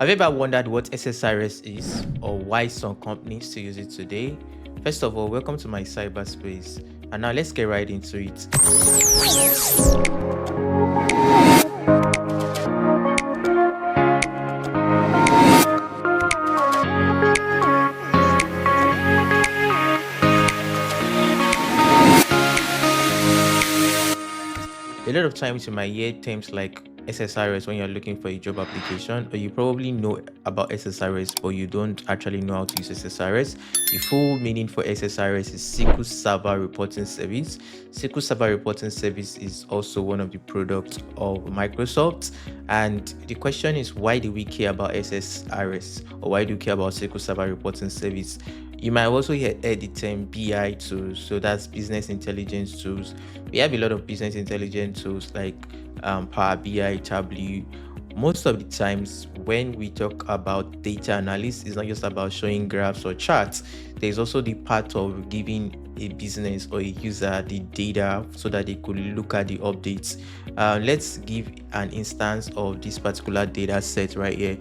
Have you ever wondered what SSRS is or why some companies still use it today? First of all, welcome to my cyberspace. And now let's get right into it. A lot of times you might hear terms like SSRS when you're looking for a job application, or you probably know about SSRS, but you don't actually know how to use SSRS. The full meaning for SSRS is SQL Server Reporting Service. SQL Server Reporting Service is also one of the products of Microsoft. And the question is, why do we care about SSRS, or why do we care about SQL Server Reporting Service? You might also hear the term BI tools, so that's business intelligence tools. We have a lot of business intelligence tools like Power BI, Tableau. Most of the times when we talk about data analysis, it's not just about showing graphs or charts. There's also the part of giving a business or a user the data so that they could look at the updates. Let's give an instance of this particular data set right here.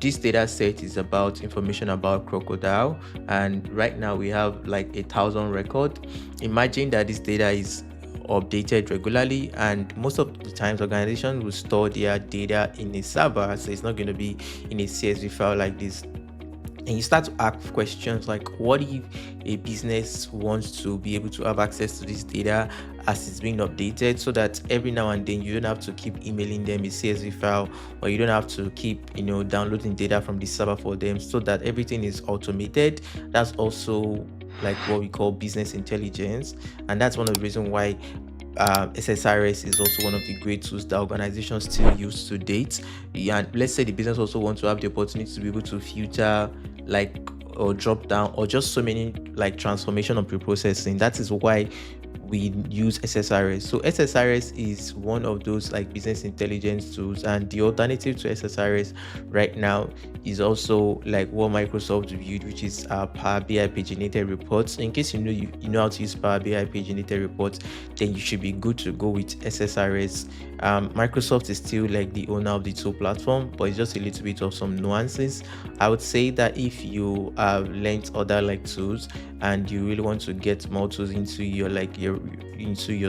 This data set is about information about crocodile, and right now we have like 1,000 records. Imagine that this data is updated regularly, and most of the times organizations will store their data in a server, so it's not going to be in a CSV file like this. And you start to ask questions like, what if a business wants to be able to have access to this data as it's being updated, so that every now and then you don't have to keep emailing them a CSV file, or you don't have to keep downloading data from the server for them, so that everything is automated. That's also like what we call business intelligence, and that's one of the reasons why SSRS is also one of the great tools that organizations still use to date. And let's say the business also wants to have the opportunity to be able to filter or drop down or just so many like transformation or pre-processing. That is why we use SSRS. So SSRS is one of those like business intelligence tools, and the alternative to SSRS right now is also like what Microsoft viewed, which is Power BI paginated reports. In case you know how to use Power BI paginated reports, then you should be good to go with SSRS. Microsoft is still like the owner of the tool platform, but it's just a little bit of some nuances. I would say that if you have learned other like tools and you really want to get more tools into your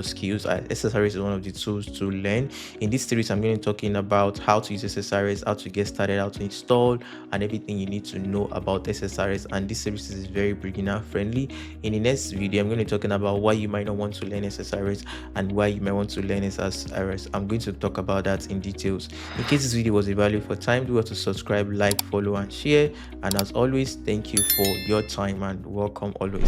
skills, SSRS is one of the tools to learn. In this series, I'm going to be talking about how to use SSRS, how to get started, how to install, and everything you need to know about SSRS. And this series is very beginner friendly. In the next video, I'm going to be talking about why you might not want to learn SSRS and why you might want to learn SSRS. I'm going to talk about that in details. In case this video was a value for time, do to subscribe, like, follow, and share. And as always, thank you for your time and welcome always.